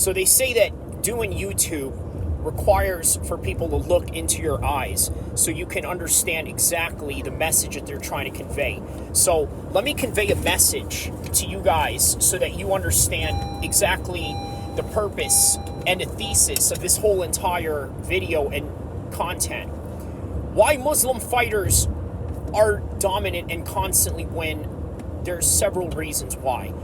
So they say that doing YouTube requires for people to look into your eyes so you can understand exactly the message that they're trying to convey. So let me convey a message to you guys so that you understand exactly the purpose and the thesis of this whole entire video and content. Why Muslim fighters are dominant and constantly win, there's several reasons why.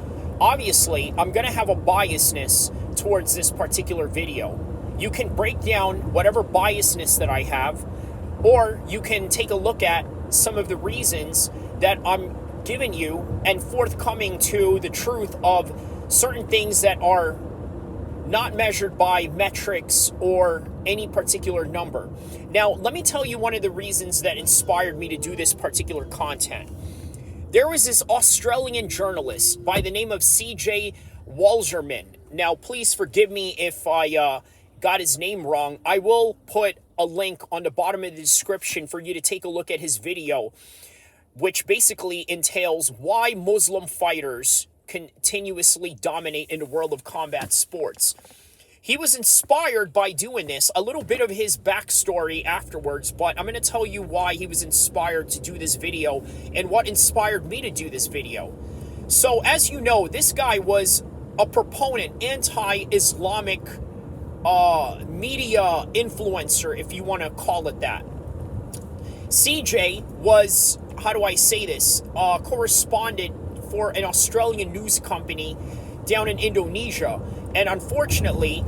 Obviously, I'm going to have a biasness towards this particular video. You can break down whatever biasness that I have, or you can take a look at some of the reasons that I'm giving you and forthcoming to the truth of certain things that are not measured by metrics or any particular number. Now, let me tell you one of the reasons that inspired me to do this particular content. There was this Australian journalist by the name of C.J. Walzerman. Now, please forgive me if I got his name wrong. I will put a link on the bottom of the description for you to take a look at his video, which basically entails why Muslim fighters continuously dominate in the world of combat sports. He was inspired by doing this, a little bit of his backstory afterwards, but I'm going to tell you why he was inspired to do this video and what inspired me to do this video. So, as you know, this guy was a proponent, anti-Islamic media influencer, if you want to call it that. CJ was, how do I say this, correspondent for an Australian news company down in Indonesia. And unfortunately,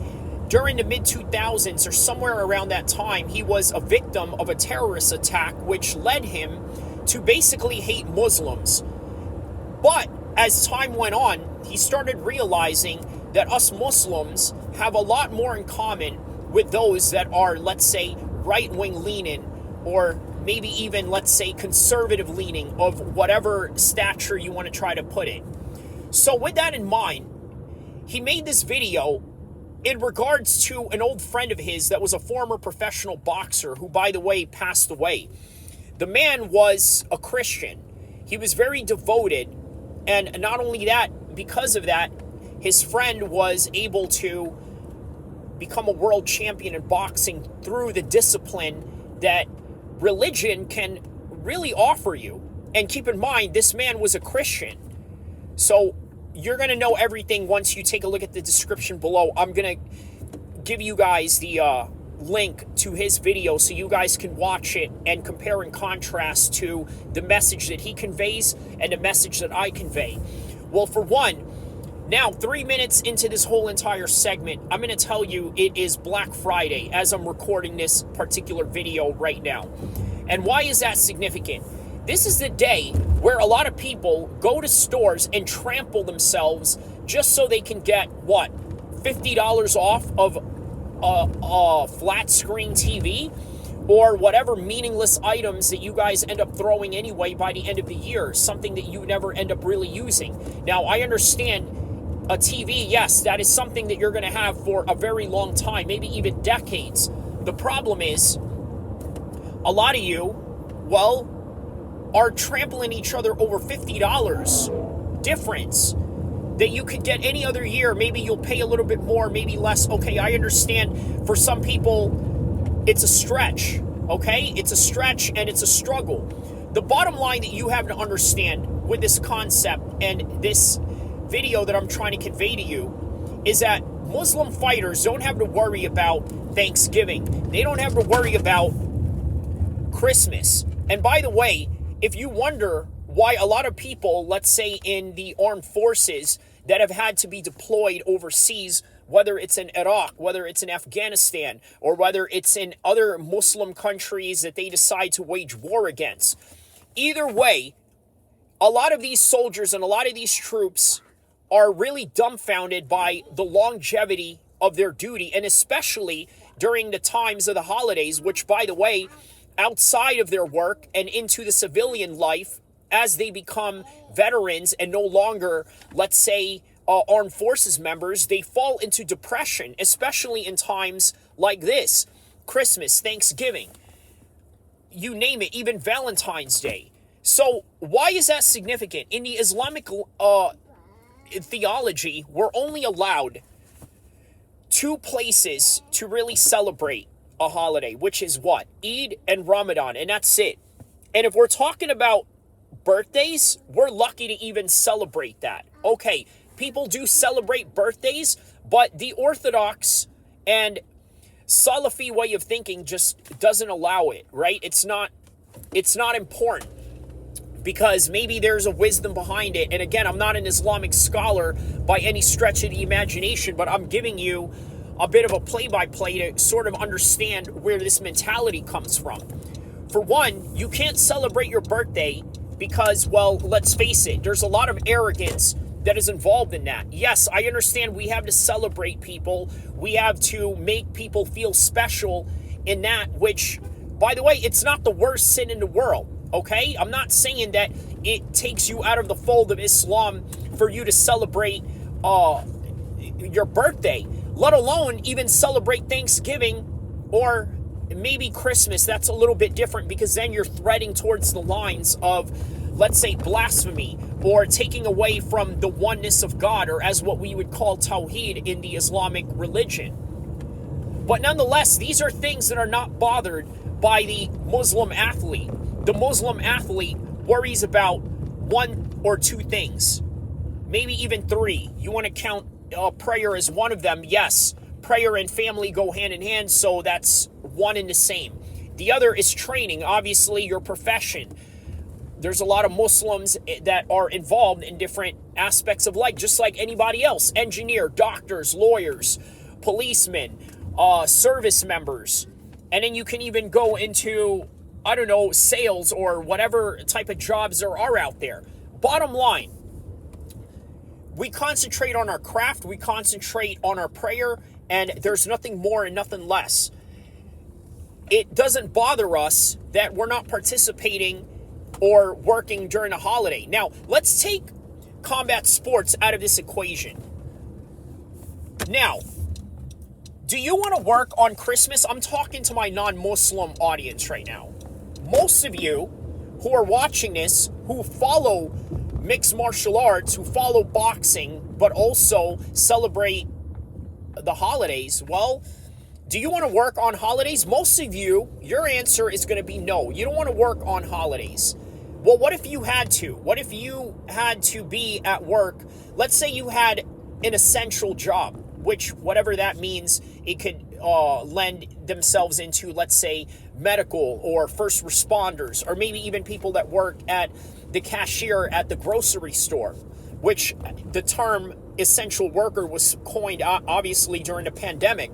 during the mid-2000s or somewhere around that time, he was a victim of a terrorist attack which led him to basically hate Muslims. But as time went on, he started realizing that us Muslims have a lot more in common with those that are, let's say, right-wing leaning, or maybe even, let's say, conservative leaning of whatever stature you want to try to put it. So with that in mind, he made this video in regards to an old friend of his that was a former professional boxer who, by the way, passed away. The man was a Christian. He was very devoted. And not only that, because of that, his friend was able to become a world champion in boxing through the discipline that religion can really offer you. And keep in mind, this man was a Christian. So you're going to know everything once you take a look at the description below. I'm going to give you guys the link to his video so you guys can watch it and compare and contrast to the message that he conveys and the message that I convey. Well, for one, now 3 minutes into this whole entire segment, I'm going to tell you it is Black Friday as I'm recording this particular video right now. And why is that significant? This is the day where a lot of people go to stores and trample themselves just so they can get, what, $50 off of a flat screen TV or whatever meaningless items that you guys end up throwing anyway by the end of the year, something that you never end up really using. Now, I understand a TV, yes, that is something that you're going to have for a very long time, maybe even decades. The problem is, a lot of you, well, are trampling each other over $50 difference that you could get any other year. Maybe you'll pay a little bit more, maybe less. Okay, I understand for some people it's a stretch, okay? It's a stretch and it's a struggle. The bottom line that you have to understand with this concept and this video that I'm trying to convey to you is that Muslim fighters don't have to worry about Thanksgiving. They don't have to worry about Christmas. And by the way, if you wonder why a lot of people, let's say in the armed forces that have had to be deployed overseas, whether it's in Iraq, whether it's in Afghanistan, or whether it's in other Muslim countries that they decide to wage war against, either way, a lot of these soldiers and a lot of these troops are really dumbfounded by the longevity of their duty, and especially during the times of the holidays, which, by the way, outside of their work and into the civilian life, as they become veterans and no longer, let's say, armed forces members, they fall into depression, especially in times like this. Christmas, Thanksgiving, you name it, even Valentine's Day. So why is that significant? In the Islamic theology, we're only allowed two places to really celebrate a holiday, which is what? Eid and Ramadan, and that's it. And if we're talking about birthdays, we're lucky to even celebrate that. Okay, people do celebrate birthdays, but the Orthodox and Salafi way of thinking just doesn't allow it, right? It's not important because maybe there's a wisdom behind it. And again, I'm not an Islamic scholar by any stretch of the imagination, but I'm giving you a bit of a play-by-play to sort of understand where this mentality comes from. For one, you can't celebrate your birthday because, well, let's face it, there's a lot of arrogance that is involved in that. Yes, I understand we have to celebrate people. We have to make people feel special in that, which, by the way, it's not the worst sin in the world, okay? I'm not saying that it takes you out of the fold of Islam for you to celebrate your birthday, let alone even celebrate Thanksgiving or maybe Christmas. That's a little bit different because then you're threading towards the lines of, let's say, blasphemy or taking away from the oneness of God, or as what we would call Tawheed in the Islamic religion. But nonetheless, these are things that are not bothered by the Muslim athlete. The Muslim athlete worries about one or two things, maybe even three. You want to count prayer as one of them? Yes, prayer and family go hand in hand, so that's one and the same. The other is training, obviously your profession. There's a lot of Muslims that are involved in different aspects of life, just like anybody else. Engineer, doctors, lawyers, policemen, service members. And then you can even go into, I don't know, sales or whatever type of jobs there are out there. Bottom line, we concentrate on our craft, we concentrate on our prayer, and there's nothing more and nothing less. It doesn't bother us that we're not participating or working during a holiday. Now, let's take combat sports out of this equation. Now, do you want to work on Christmas? I'm talking to my non-Muslim audience right now. Most of you who are watching this, who follow mixed martial arts, who follow boxing, but also celebrate the holidays, well, do you want to work on holidays? Most of you, your answer is going to be no. You don't want to work on holidays. Well, what if you had to? What if you had to be at work? Let's say you had an essential job, which, whatever that means, it could lend themselves into, let's say, medical or first responders, or maybe even people that work at the cashier at the grocery store, which the term essential worker was coined, obviously, during the pandemic.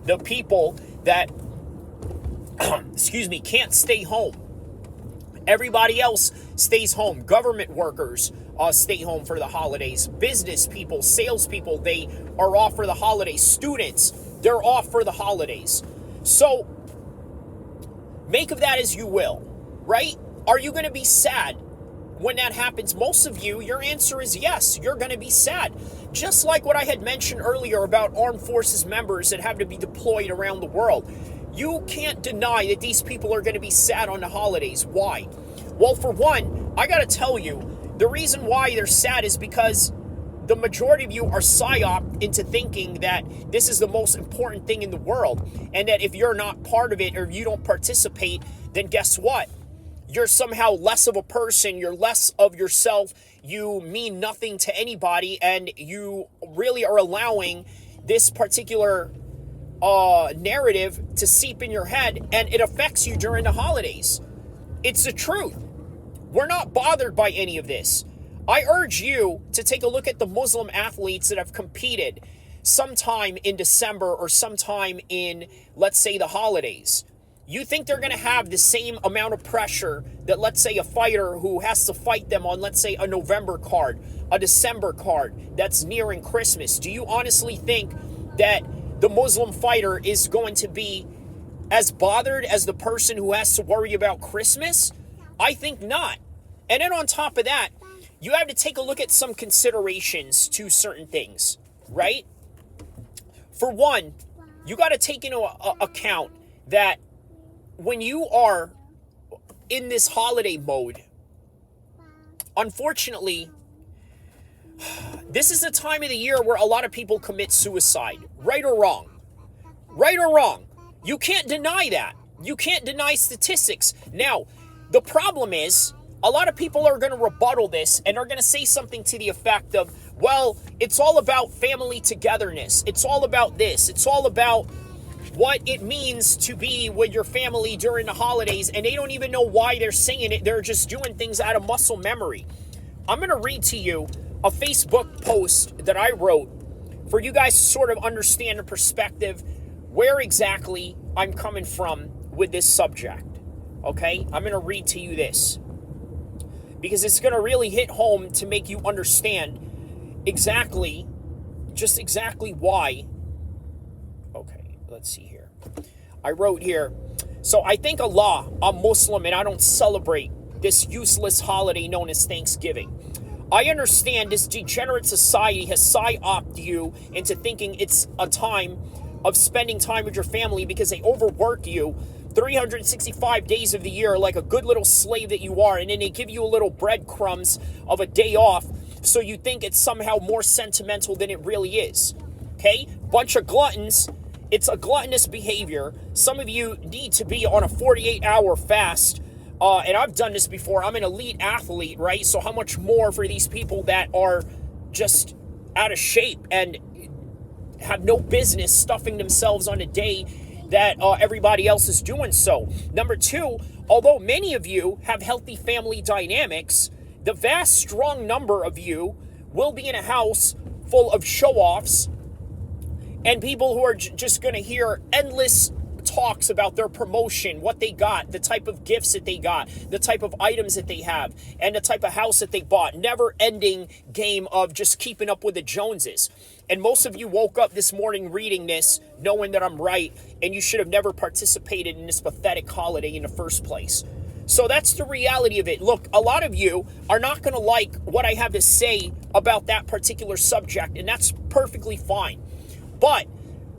The people that, can't stay home. Everybody else stays home. Government workers stay home for the holidays. Business people, salespeople, they are off for the holidays. Students, they're off for the holidays. So, make of that as you will, right? Are you going to be sad when that happens? Most of you, your answer is yes, you're going to be sad. Just like what I had mentioned earlier about armed forces members that have to be deployed around the world. You can't deny that these people are going to be sad on the holidays. Why? Well, for one, I got to tell you, the reason why they're sad is because the majority of you are psyoped into thinking that this is the most important thing in the world, and that if you're not part of it or you don't participate, then guess what? You're somehow less of a person, you're less of yourself, you mean nothing to anybody, and you really are allowing this particular narrative to seep in your head, and it affects you during the holidays. It's the truth. We're not bothered by any of this. I urge you to take a look at the Muslim athletes that have competed sometime in December or sometime in, let's say, the holidays. You think they're going to have the same amount of pressure that, let's say, a fighter who has to fight them on, let's say, a November card, a December card that's nearing Christmas? Do you honestly think that the Muslim fighter is going to be as bothered as the person who has to worry about Christmas? I think not. And then on top of that, you have to take a look at some considerations to certain things, right? For one, you got to take into account that when you are in this holiday mode, unfortunately, this is the time of the year where a lot of people commit suicide, right or wrong. Right or wrong? You can't deny that. You can't deny statistics. Now, the problem is, a lot of people are going to rebuttal this and are going to say something to the effect of, well, it's all about family togetherness. It's all about this. It's all about what it means to be with your family during the holidays, and they don't even know why they're saying it. They're just doing things out of muscle memory. I'm going to read to you a Facebook post that I wrote for you guys to sort of understand the perspective where exactly I'm coming from with this subject. Okay? I'm going to read to you this because it's going to really hit home to make you understand exactly why. Okay, let's see here. I wrote here, so I thank Allah, I'm Muslim, and I don't celebrate this useless holiday known as Thanksgiving. I understand this degenerate society has psyoped you into thinking it's a time of spending time with your family because they overwork you 365 days of the year like a good little slave that you are, and then they give you a little breadcrumbs of a day off so you think it's somehow more sentimental than it really is. Okay? Bunch of gluttons. It's a gluttonous behavior. Some of you need to be on a 48-hour fast. And I've done this before. I'm an elite athlete, right? So how much more for these people that are just out of shape and have no business stuffing themselves on a day that everybody else is doing so. Number two, although many of you have healthy family dynamics, the vast, strong number of you will be in a house full of show-offs and people who are just going to hear endless talks about their promotion, what they got, the type of gifts that they got, the type of items that they have, and the type of house that they bought. Never-ending game of just keeping up with the Joneses. And most of you woke up this morning reading this, knowing that I'm right, and you should have never participated in this pathetic holiday in the first place. So that's the reality of it. Look, a lot of you are not going to like what I have to say about that particular subject, and that's perfectly fine. But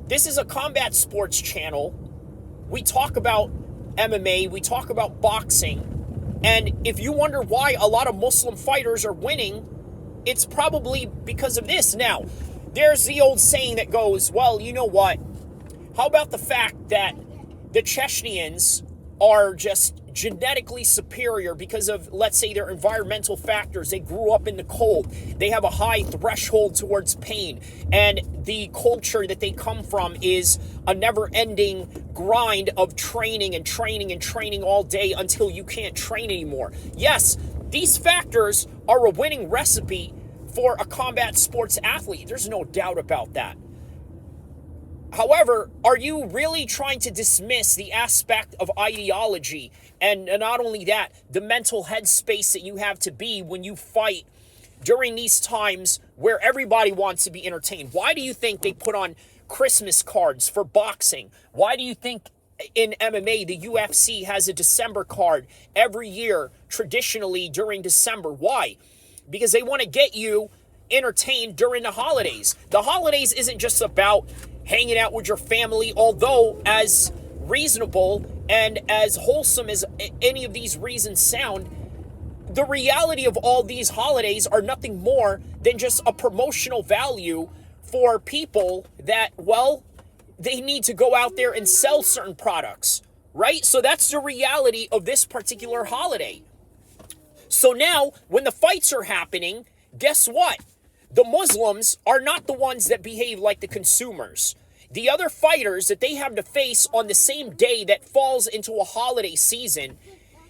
this is a combat sports channel. We talk about MMA, we talk about boxing, and if you wonder why a lot of Muslim fighters are winning, it's probably because of this. Now, there's the old saying that goes, well, you know what? How about the fact that the Chechens are just genetically superior because of, let's say, their environmental factors. They grew up in the cold. They have a high threshold towards pain. And the culture that they come from is a never-ending grind of training and training and training all day until you can't train anymore. Yes, these factors are a winning recipe for a combat sports athlete. There's no doubt about that. However, are you really trying to dismiss the aspect of ideology and not only that, the mental headspace that you have to be when you fight during these times where everybody wants to be entertained? Why do you think they put on Christmas cards for boxing? Why do you think in MMA the UFC has a December card every year traditionally during December? Why? Because they want to get you entertained during the holidays. The holidays isn't just about hanging out with your family, although as reasonable and as wholesome as any of these reasons sound, the reality of all these holidays are nothing more than just a promotional value for people that, well, they need to go out there and sell certain products, right? So that's the reality of this particular holiday. So now, when the fights are happening, guess what? The Muslims are not the ones that behave like the consumers. The other fighters that they have to face on the same day that falls into a holiday season,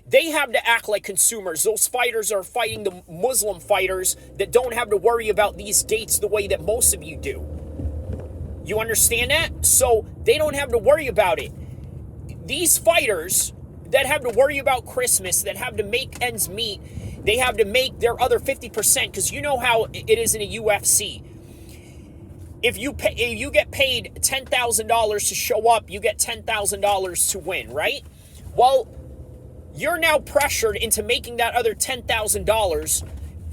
they have to act like consumers. Those fighters are fighting the Muslim fighters that don't have to worry about these dates the way that most of you do. You understand that? So they don't have to worry about it. These fighters that have to worry about Christmas, that have to make ends meet, they have to make their other 50%, because you know how it is in a UFC. If you get paid $10,000 to show up, you get $10,000 to win, right? Well, you're now pressured into making that other $10,000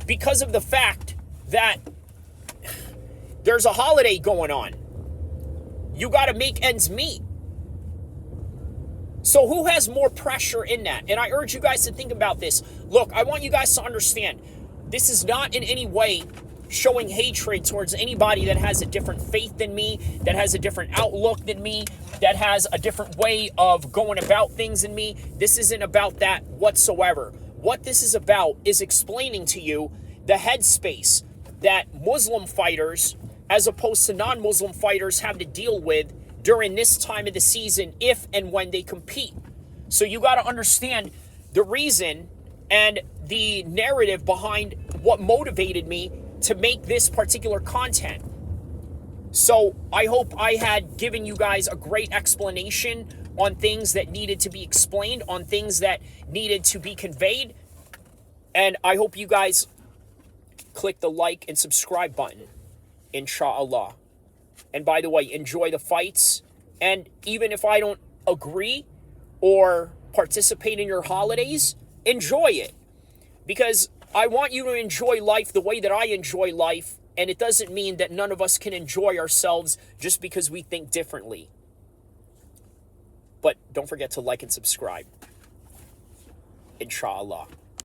because of the fact that there's a holiday going on. You got to make ends meet. So who has more pressure in that? And I urge you guys to think about this. Look, I want you guys to understand, this is not in any way showing hatred towards anybody that has a different faith than me, that has a different outlook than me, that has a different way of going about things than me. This isn't about that whatsoever. What this is about is explaining to you the headspace that Muslim fighters, as opposed to non-Muslim fighters, have to deal with during this time of the season if and when they compete. So you got to understand the reason and the narrative behind what motivated me to make this particular content. So I hope I had given you guys a great explanation on things that needed to be explained, on things that needed to be conveyed. And I hope you guys click the like and subscribe button, inshallah. And by the way, enjoy the fights. And even if I don't agree or participate in your holidays, enjoy it. Because I want you to enjoy life the way that I enjoy life. And it doesn't mean that none of us can enjoy ourselves just because we think differently. But don't forget to like and subscribe. Inshallah.